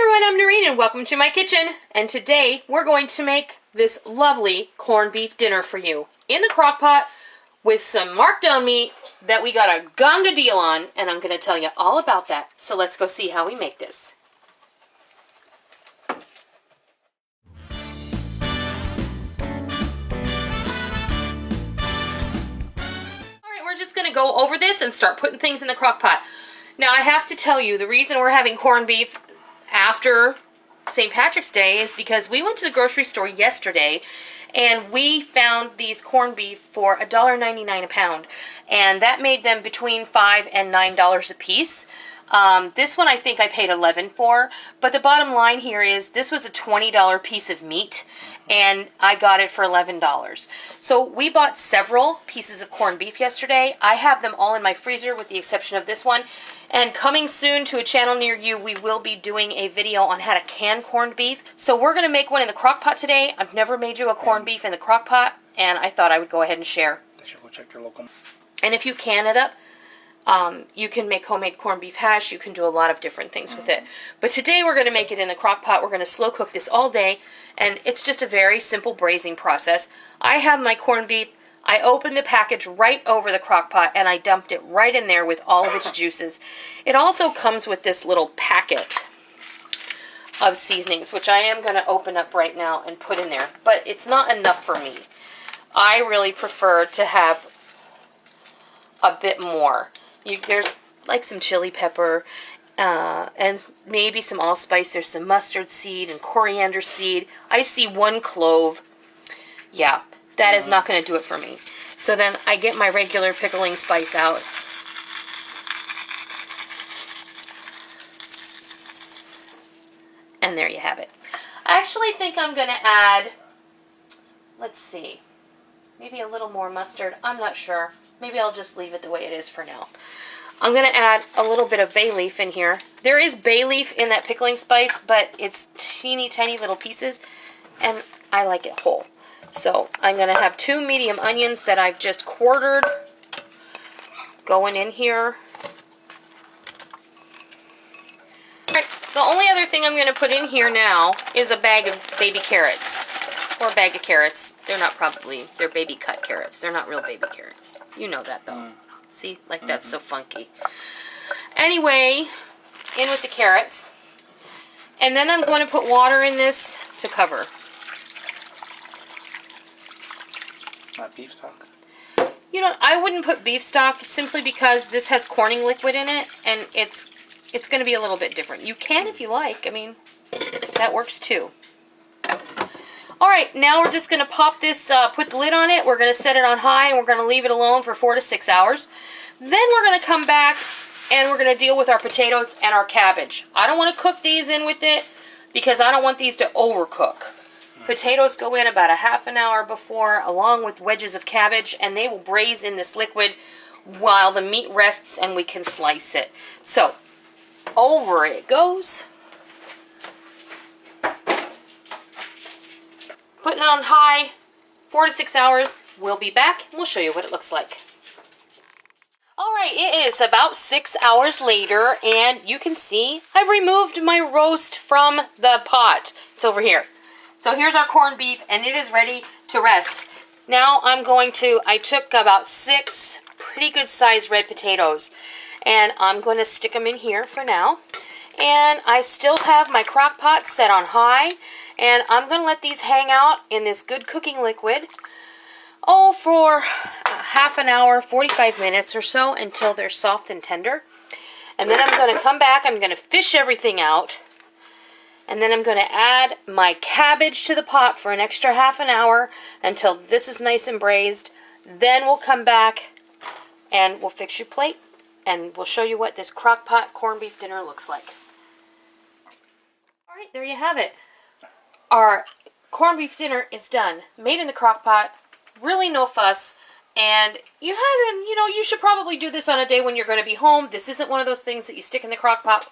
Hi everyone, I'm Noreen and welcome to my kitchen. And today we're going to make this lovely corned beef dinner for you in the crock pot with some markdown meat that we got a gonga deal on, and I'm going to tell you all about that. So let's go see how we make this. Alright, we're just going to go over this and start putting things in the crock pot. Now I have to tell you, the reason we're having corned beef after St. Patrick's Day is because we went to the grocery store yesterday and we found these corned beef for $1.99 a pound, and that made them between $5 and $9 a piece. This one I think I paid $11 for, but the bottom line here is this was a $20 piece of meat and I got it for $11. So we bought several pieces of corned beef yesterday. I have them all in my freezer with the exception of this one. And coming soon to a channel near you, we will be doing a video on how to can corned beef. So we're going to make one in the crock pot today. I've never made you a corned beef in the crock pot, and I thought I would go ahead and share. They should go check your local. And if you can it up, you can make homemade corned beef hash. You can do a lot of different things with it. But today we're going to make it in the crock pot. We're going to slow cook this all day, and it's just a very simple braising process. I have my corned beef. I opened the package right over the crock pot and I dumped it right in there with all of its juices. It also comes with this little packet of seasonings, which I am going to open up right now and put in there. But it's not enough for me. I really prefer to have a bit more. There's like some chili pepper and maybe some allspice. There's some mustard seed and coriander seed. I see 1 clove. Yeah. That is not going to do it for me. So then I get my regular pickling spice out. And there you have it. I actually think I'm going to add, let's see, maybe a little more mustard. I'm not sure. Maybe I'll just leave it the way it is for now. I'm going to add a little bit of bay leaf in here. There is bay leaf in that pickling spice, but it's teeny tiny little pieces, and I like it whole. So I'm going to have 2 medium onions that I've just quartered going in here. Alright, the only other thing I'm going to put in here now is a bag of baby carrots. Or a bag of carrots. They're baby cut carrots. They're not real baby carrots. You know that though. See, like that's so funky. Anyway, in with the carrots. And then I'm going to put water in this to cover. Not beef stock? You know, I wouldn't put beef stock simply because this has corning liquid in it, and it's going to be a little bit different. You can if you like. I mean, that works too. Alright, now we're just going to pop this, put the lid on it. We're going to set it on high, and we're going to leave it alone for 4 to 6 hours. Then we're going to come back, and we're going to deal with our potatoes and our cabbage. I don't want to cook these in with it because I don't want these to overcook. Potatoes go in about a half an hour before, along with wedges of cabbage, and they will braise in this liquid while the meat rests and we can slice it. So, over it goes. Putting it on high, 4 to 6 hours. We'll be back and we'll show you what it looks like. Alright, it is about 6 hours later, and you can see I've removed my roast from the pot. It's over here. So here's our corned beef, and it is ready to rest. Now I took about 6 pretty good sized red potatoes, and I'm going to stick them in here for now. And I still have my crock pot set on high, and I'm going to let these hang out in this good cooking liquid, for half an hour, 45 minutes or so, until they're soft and tender. And then I'm going to come back, I'm going to fish everything out. And then I'm going to add my cabbage to the pot for an extra half an hour until this is nice and braised. Then we'll come back and we'll fix your plate and we'll show you what this crock pot corned beef dinner looks like. Alright, there you have it. Our corned beef dinner is done. Made in the crock pot. Really no fuss. And you should probably do this on a day when you're going to be home. This isn't one of those things that you stick in the crock pot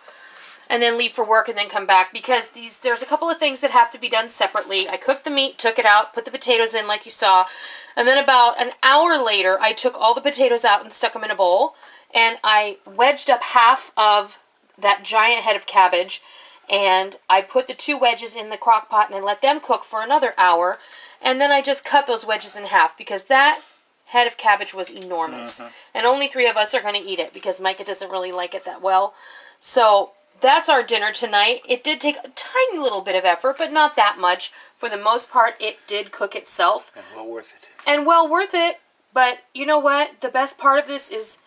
and then leave for work and then come back, because there's a couple of things that have to be done separately. I cooked the meat, took it out, put the potatoes in like you saw, and then about an hour later I took all the potatoes out and stuck them in a bowl, and I wedged up half of that giant head of cabbage And I put the 2 wedges in the crock pot and I let them cook for another hour. And then I just cut those wedges in half because that head of cabbage was enormous. And only 3 of us are going to eat it because Micah doesn't really like it that well. So that's our dinner tonight. It did take a tiny little bit of effort, but not that much. For the most part, it did cook itself. And well worth it. And well worth it. But you know what? The best part of this is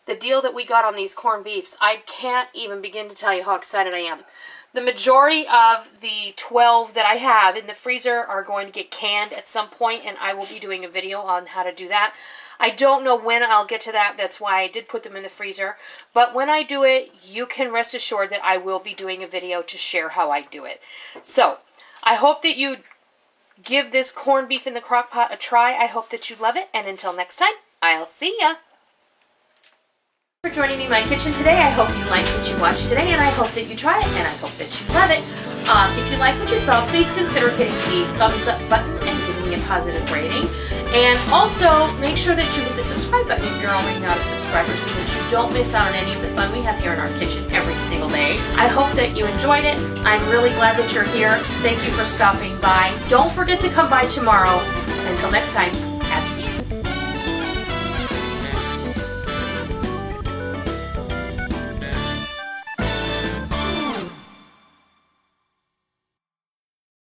the deal that we got on these corned beefs. I can't even begin to tell you how excited I am. The majority of the 12 that I have in the freezer are going to get canned at some point, and I will be doing a video on how to do that. I don't know when I'll get to that. That's why I did put them in the freezer. But when I do it, you can rest assured that I will be doing a video to share how I do it. So, I hope that you give this corned beef in the crock pot a try. I hope that you love it. And until next time, I'll see ya. For joining me in my kitchen today. I hope you liked what you watched today, and I hope that you try it, and I hope that you love it. If you like what you saw, please consider hitting the thumbs up button and giving me a positive rating. And also, make sure that you hit the subscribe button if you're already not a subscriber so that you don't miss out on any of the fun we have here in our kitchen every single day. I hope that you enjoyed it. I'm really glad that you're here. Thank you for stopping by. Don't forget to come by tomorrow. Until next time.